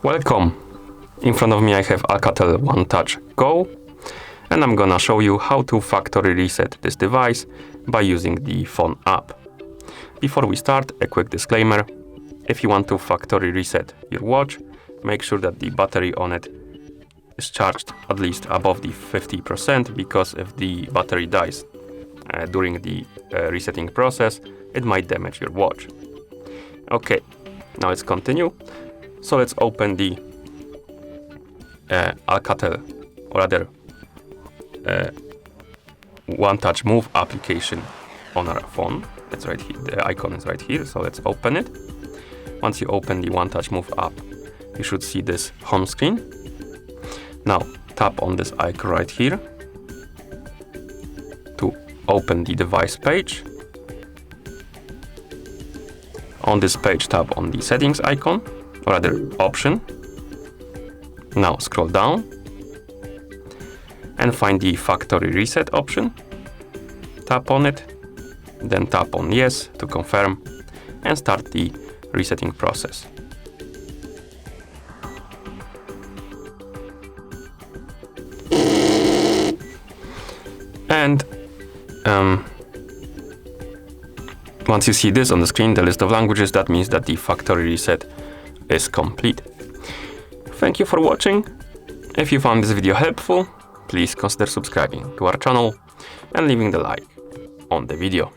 Welcome! In front of me I have ALCATEL OneTouch Go, and I'm gonna show you how to factory reset this device by using the phone app. Before we start, a quick disclaimer. If you want to factory reset your watch, make sure that the battery on it is charged at least above the 50%, because if the battery dies during the resetting process, it might damage your watch. Okay, now let's continue. So let's open the ALCATEL, or rather OneTouch Move application on our phone. It's right here. The icon is right here, so let's open it. Once you open the OneTouch Move app, you should see this home screen. Now tap on this icon right here to open the device page. On this page, tap on the settings icon, or rather option. Now scroll down and find the factory reset option. Tap on it, then tap on yes to confirm and start the resetting process. And once you see this on the screen, the list of languages, that means that the factory reset is complete. Thank you for watching. If you found this video helpful, please consider subscribing to our channel and leaving the like on the video.